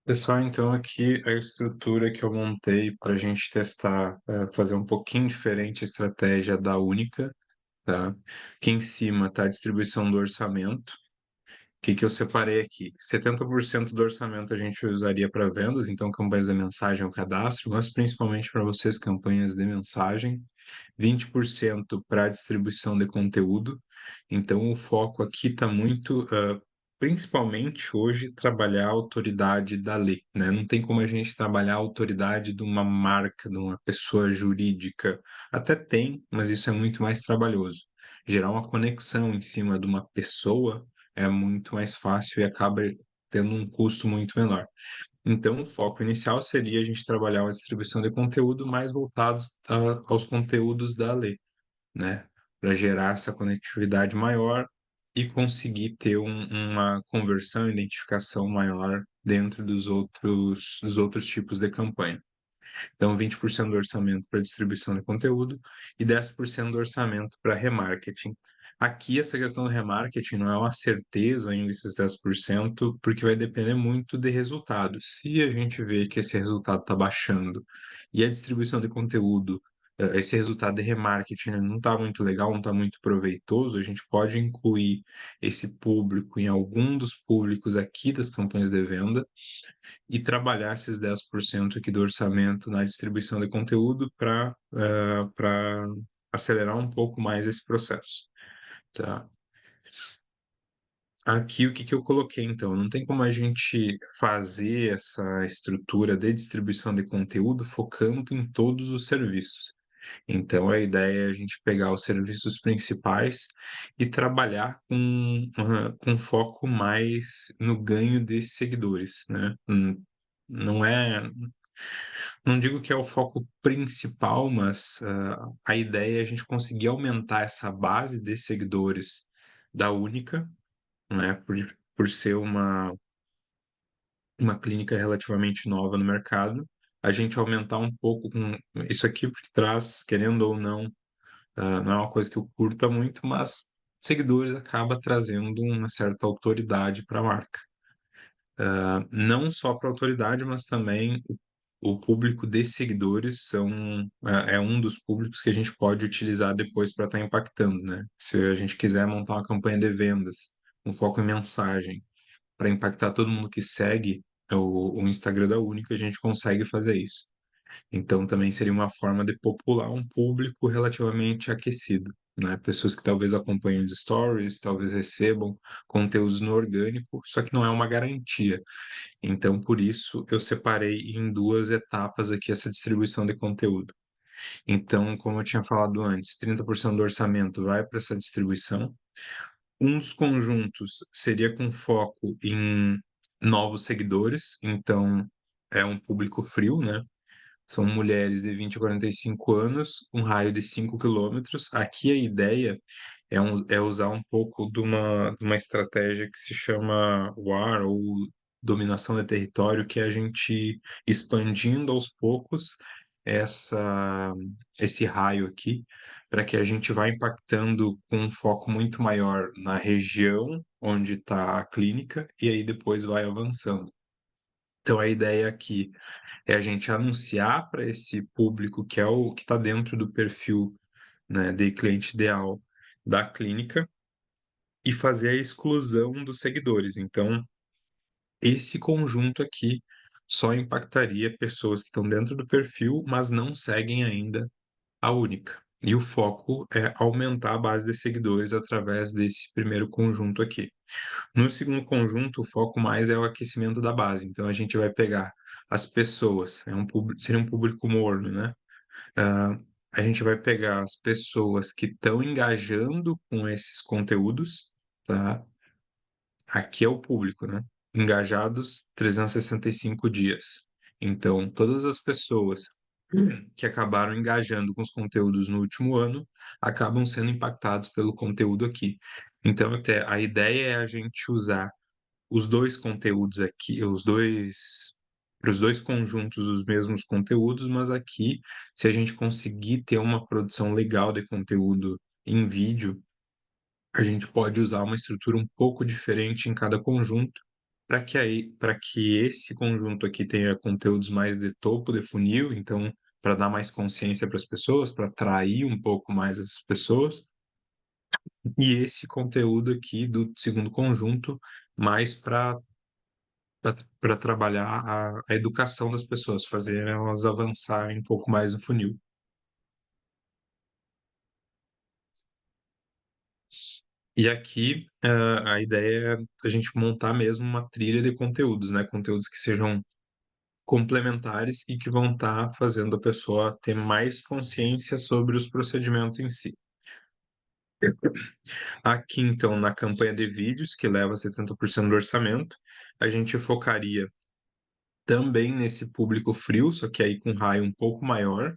Pessoal, então aqui a estrutura que eu montei para a gente testar, fazer um pouquinho diferente a estratégia da Única, tá? Aqui em cima está a distribuição do orçamento. O que que eu separei aqui? 70% do orçamento a gente usaria para vendas, então campanhas de mensagem ou cadastro, mas principalmente para vocês, campanhas de mensagem. 20% para distribuição de conteúdo. Então, o foco aqui está muito, principalmente hoje, trabalhar a autoridade da lei, né? Não tem como a gente trabalhar a autoridade de uma marca, de uma pessoa jurídica. Até tem, mas isso é muito mais trabalhoso. Gerar uma conexão em cima de uma pessoa é muito mais fácil e acaba tendo um custo muito menor. Então, o foco inicial seria a gente trabalhar uma distribuição de conteúdo mais voltados aos conteúdos da lei, né? Para gerar essa conectividade maior e conseguir ter uma conversão e identificação maior dentro dos outros tipos de campanha. Então, 20% do orçamento para distribuição de conteúdo e 10% do orçamento para remarketing. Aqui, essa questão do remarketing não é uma certeza ainda, esses 10%, porque vai depender muito de resultado. Se a gente vê que esse resultado está baixando e a distribuição de conteúdo, esse resultado de remarketing não está muito legal, não está muito proveitoso, a gente pode incluir esse público em algum dos públicos aqui das campanhas de venda e trabalhar esses 10% aqui do orçamento na distribuição de conteúdo para acelerar um pouco mais esse processo, tá? Aqui o que que eu coloquei então? Não tem como a gente fazer essa estrutura de distribuição de conteúdo focando em todos os serviços. Então a ideia é a gente pegar os serviços principais e trabalhar com foco mais no ganho de seguidores, né? Não é Não digo que é o foco principal, mas a ideia é a gente conseguir aumentar essa base de seguidores da Única, né? Por ser uma clínica relativamente nova no mercado, a gente aumentar um pouco com isso aqui, porque traz, querendo ou não, não é uma coisa que eu curta muito, mas seguidores acaba trazendo uma certa autoridade para a marca. Não só para a autoridade, mas também o público de seguidores é um dos públicos que a gente pode utilizar depois para estar impactando, né? Se a gente quiser montar uma campanha de vendas, um foco em mensagem, para impactar todo mundo que segue o Instagram da Única, a gente consegue fazer isso. Então, também seria uma forma de popular um público relativamente aquecido, né? Pessoas que talvez acompanhem os stories, talvez recebam conteúdos no orgânico, só que não é uma garantia. Então, por isso, eu separei em duas etapas aqui essa distribuição de conteúdo. Então, como eu tinha falado antes, 30% do orçamento vai para essa distribuição. Um dos conjuntos seria com foco em novos seguidores, então é um público frio, né? São mulheres de 20 a 45 anos, um raio de 5 quilômetros. Aqui a ideia é usar um pouco de uma estratégia que se chama WAR, ou dominação de território, que é a gente expandindo aos poucos essa, esse raio aqui, para que a gente vá impactando com um foco muito maior na região onde está a clínica, e aí depois vai avançando. Então a ideia aqui é a gente anunciar para esse público que é o que está dentro do perfil, né, de cliente ideal da clínica e fazer a exclusão dos seguidores. Então, esse conjunto aqui só impactaria pessoas que estão dentro do perfil, mas não seguem ainda a Única. E o foco é aumentar a base de seguidores através desse primeiro conjunto aqui. No segundo conjunto, o foco mais é o aquecimento da base. Então, a gente vai pegar as pessoas, seria um público morno, né? Ah, a gente vai pegar as pessoas que estão engajando com esses conteúdos, tá? Aqui é o público, né? Engajados 365 dias. Então, todas as pessoas que acabaram engajando com os conteúdos no último ano acabam sendo impactados pelo conteúdo aqui. Então, até a ideia é a gente usar os dois conteúdos aqui, para os dois conjuntos os mesmos conteúdos, mas aqui, se a gente conseguir ter uma produção legal de conteúdo em vídeo, a gente pode usar uma estrutura um pouco diferente em cada conjunto para que esse conjunto aqui tenha conteúdos mais de topo de funil, então, para dar mais consciência para as pessoas, para atrair um pouco mais as pessoas, e esse conteúdo aqui do segundo conjunto mais para trabalhar a educação das pessoas, fazer elas avançarem um pouco mais no funil. E aqui, a ideia é a gente montar mesmo uma trilha de conteúdos, né, conteúdos que sejam complementares e que vão estar fazendo a pessoa ter mais consciência sobre os procedimentos em si. Aqui, então, na campanha de vídeos, que leva 70% do orçamento, a gente focaria também nesse público frio, só que aí com raio um pouco maior,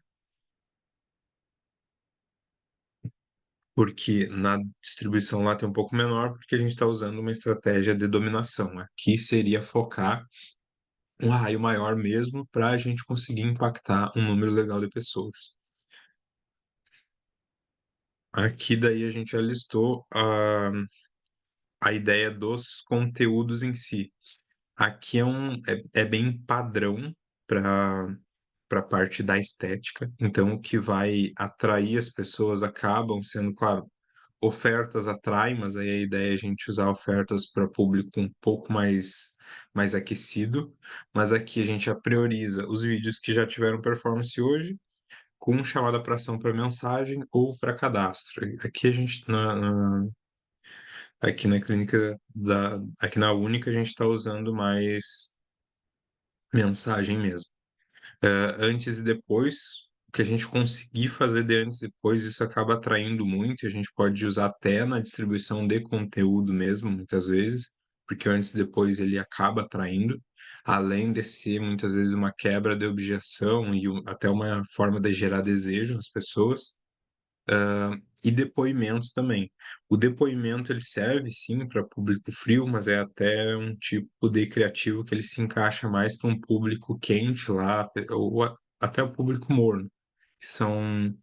porque na distribuição lá tem um pouco menor, porque a gente está usando uma estratégia de dominação. Aqui seria focar um raio maior mesmo para a gente conseguir impactar um número legal de pessoas. Aqui daí a gente já listou a ideia dos conteúdos em si. Aqui é bem padrão para a parte da estética, então o que vai atrair as pessoas acabam sendo, claro, ofertas atraem, mas aí a ideia é a gente usar ofertas para público um pouco mais aquecido, mas aqui a gente já prioriza os vídeos que já tiveram performance hoje, com chamada para ação para mensagem ou para cadastro. Aqui a gente aqui na clínica aqui na Única a gente está usando mais mensagem mesmo. Antes e depois, o que a gente conseguir fazer de antes e depois, isso acaba atraindo muito, e a gente pode usar até na distribuição de conteúdo mesmo, muitas vezes, porque o antes e depois ele acaba atraindo, além de ser muitas vezes uma quebra de objeção e até uma forma de gerar desejo nas pessoas. E depoimentos também. O depoimento ele serve sim para público frio, mas é até um tipo de criativo que ele se encaixa mais para um público quente lá, ou até o público morno. São,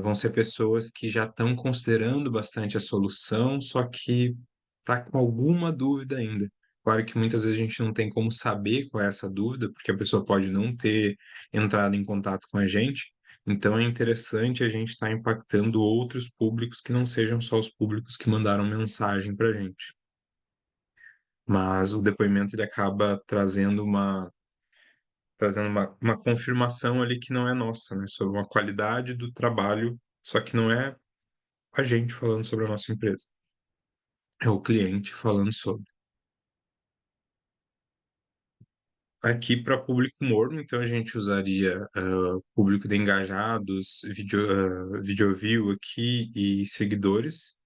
vão ser pessoas que já estão considerando bastante a solução, só que tá com alguma dúvida ainda. Claro que muitas vezes a gente não tem como saber qual é essa dúvida, porque a pessoa pode não ter entrado em contato com a gente. Então é interessante a gente estar impactando outros públicos que não sejam só os públicos que mandaram mensagem para a gente. Mas o depoimento ele acaba trazendo uma confirmação ali que não é nossa, né? Sobre uma qualidade do trabalho, só que não é a gente falando sobre a nossa empresa, é o cliente falando sobre. Aqui para público morno, então a gente usaria público de engajados, video view aqui e seguidores,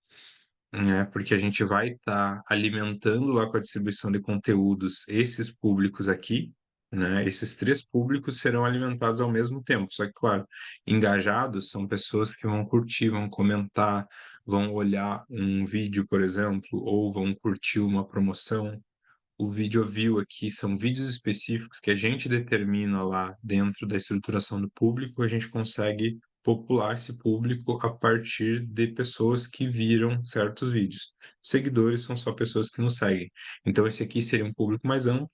né? Porque a gente vai estar alimentando lá com a distribuição de conteúdos esses públicos aqui, né? Esses três públicos serão alimentados ao mesmo tempo. Só que, claro, engajados são pessoas que vão curtir, vão comentar, vão olhar um vídeo, por exemplo, ou vão curtir uma promoção. O vídeo view aqui são vídeos específicos que a gente determina lá dentro da estruturação do público, a gente consegue popular esse público a partir de pessoas que viram certos vídeos. Seguidores são só pessoas que nos seguem. Então esse aqui seria um público mais amplo,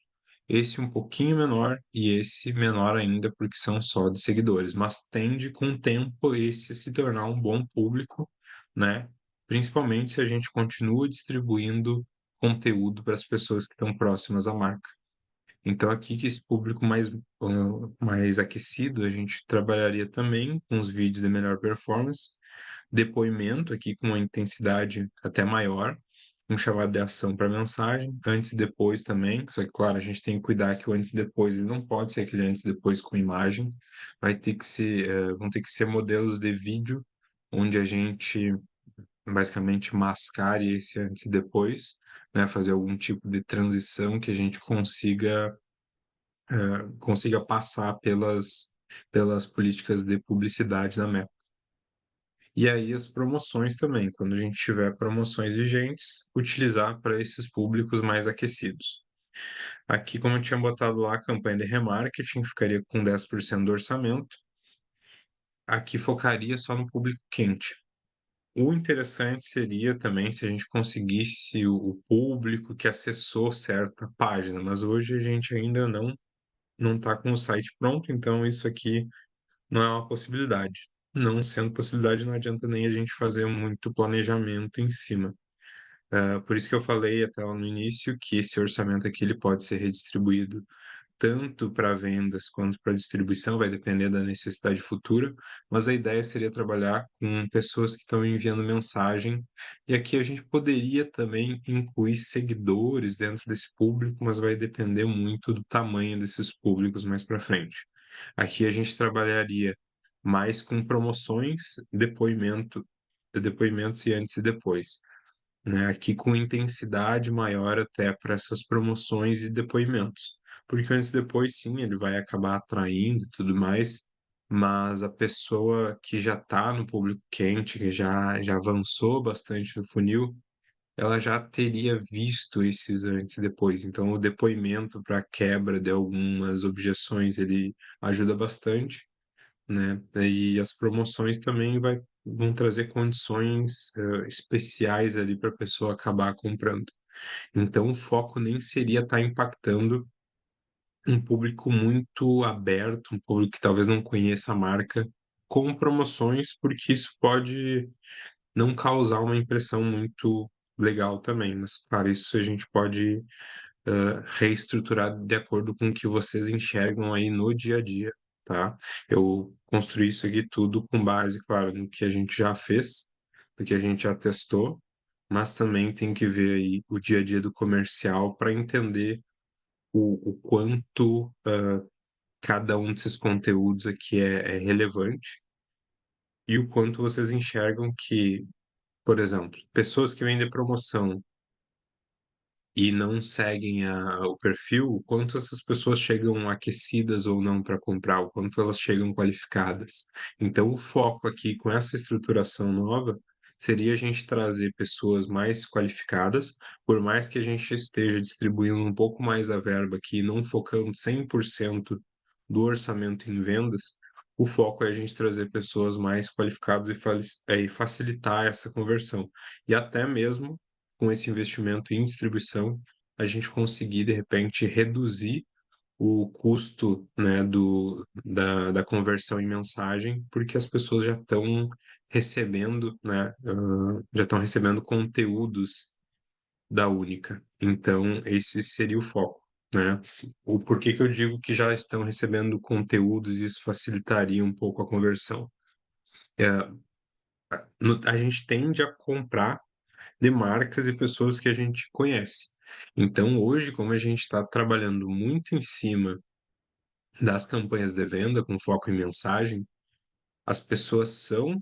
esse um pouquinho menor e esse menor ainda porque são só de seguidores, mas tende com o tempo esse a se tornar um bom público, né? Principalmente se a gente continua distribuindo conteúdo para as pessoas que estão próximas à marca. Então, aqui que esse público mais aquecido, a gente trabalharia também com os vídeos de melhor performance, depoimento aqui com uma intensidade até maior, um chamado de ação para mensagem, antes e depois também, só que, claro, a gente tem que cuidar que o antes e depois ele não pode ser aquele antes e depois com imagem, vai ter que ser, vão ter que ser modelos de vídeo, onde a gente basicamente mascar esse antes e depois, né? Fazer algum tipo de transição que a gente consiga passar pelas políticas de publicidade da Meta. E aí as promoções também, quando a gente tiver promoções vigentes, utilizar para esses públicos mais aquecidos. Aqui, como eu tinha botado lá, a campanha de remarketing ficaria com 10% do orçamento. Aqui focaria só no público quente. O interessante seria também se a gente conseguisse o público que acessou certa página, mas hoje a gente ainda não está com o site pronto, então isso aqui não é uma possibilidade. Não sendo possibilidade, não adianta nem a gente fazer muito planejamento em cima. Por isso que eu falei até lá no início que esse orçamento aqui ele pode ser redistribuído tanto para vendas quanto para distribuição, vai depender da necessidade futura, mas a ideia seria trabalhar com pessoas que estão enviando mensagem, e aqui a gente poderia também incluir seguidores dentro desse público, mas vai depender muito do tamanho desses públicos mais para frente. Aqui a gente trabalharia mais com promoções, depoimentos e antes e depois, né, aqui com intensidade maior até para essas promoções e depoimentos. Porque antes e depois, sim, ele vai acabar atraindo e tudo mais, mas a pessoa que já está no público quente, que já avançou bastante no funil, ela já teria visto esses antes e depois. Então, o depoimento para quebra de algumas objeções, ele ajuda bastante, né? E as promoções também vão trazer condições especiais ali para a pessoa acabar comprando. Então, o foco nem seria estar impactando um público muito aberto, um público que talvez não conheça a marca, com promoções, porque isso pode não causar uma impressão muito legal também. Mas, claro, isso a gente pode reestruturar de acordo com o que vocês enxergam aí no dia a dia, tá? Eu construí isso aqui tudo com base, claro, no que a gente já fez, no que a gente já testou, mas também tem que ver aí o dia a dia do comercial para entender o quanto cada um desses conteúdos aqui é relevante e o quanto vocês enxergam que, por exemplo, pessoas que vendem promoção e não seguem o perfil, o quanto essas pessoas chegam aquecidas ou não para comprar, o quanto elas chegam qualificadas. Então, o foco aqui com essa estruturação nova seria a gente trazer pessoas mais qualificadas, por mais que a gente esteja distribuindo um pouco mais a verba aqui, não focando 100% do orçamento em vendas. O foco é a gente trazer pessoas mais qualificadas e facilitar essa conversão. E até mesmo com esse investimento em distribuição, a gente conseguir, de repente, reduzir o custo, né, da conversão em mensagem, porque as pessoas já estão recebendo, né, já estão recebendo conteúdos da Única. Então, esse seria o foco, né? O porquê que eu digo que já estão recebendo conteúdos e isso facilitaria um pouco a conversão. É, a gente tende a comprar de marcas e pessoas que a gente conhece. Então, hoje, como a gente está trabalhando muito em cima das campanhas de venda com foco em mensagem, as pessoas são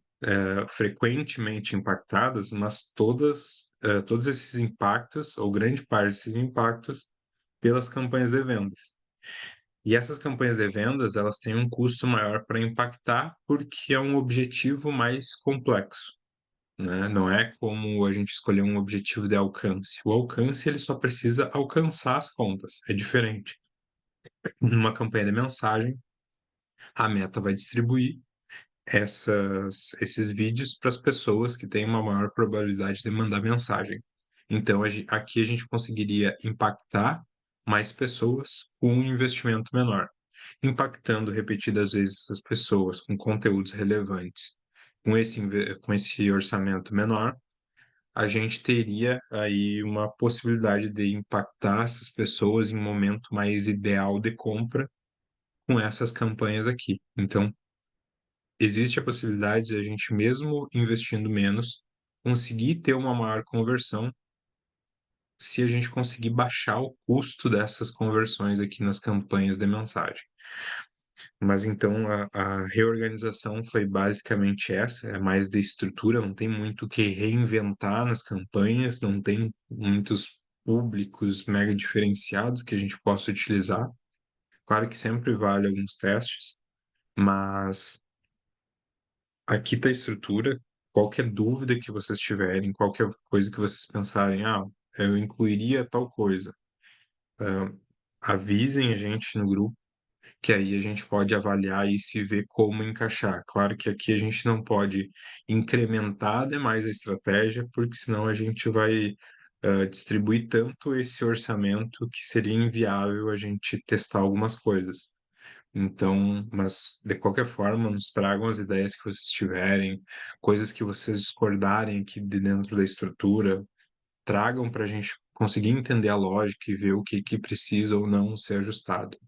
frequentemente impactadas, mas todos esses impactos, ou grande parte desses impactos, pelas campanhas de vendas. E essas campanhas de vendas, elas têm um custo maior para impactar, porque é um objetivo mais complexo, né? Não é como a gente escolher um objetivo de alcance. O alcance ele só precisa alcançar as contas, é diferente. Numa campanha de mensagem, a Meta vai distribuir esses vídeos para as pessoas que têm uma maior probabilidade de mandar mensagem. Então, aqui a gente conseguiria impactar mais pessoas com um investimento menor, impactando repetidas vezes as pessoas com conteúdos relevantes. Com esse orçamento menor, a gente teria aí uma possibilidade de impactar essas pessoas em um momento mais ideal de compra com essas campanhas aqui. Então, existe a possibilidade de a gente, mesmo investindo menos, conseguir ter uma maior conversão se a gente conseguir baixar o custo dessas conversões aqui nas campanhas de mensagem. Mas então a reorganização foi basicamente essa, é mais de estrutura, não tem muito o que reinventar nas campanhas, não tem muitos públicos mega diferenciados que a gente possa utilizar. Claro que sempre vale alguns testes, mas aqui está a estrutura. Qualquer dúvida que vocês tiverem, qualquer coisa que vocês pensarem, eu incluiria tal coisa, ah, avisem a gente no grupo que aí a gente pode avaliar isso e ver como encaixar. Claro que aqui a gente não pode incrementar demais a estratégia, porque senão a gente vai, distribuir tanto esse orçamento que seria inviável a gente testar algumas coisas. Então, mas de qualquer forma, nos tragam as ideias que vocês tiverem, coisas que vocês discordarem aqui de dentro da estrutura, tragam para a gente conseguir entender a lógica e ver o que que precisa ou não ser ajustado.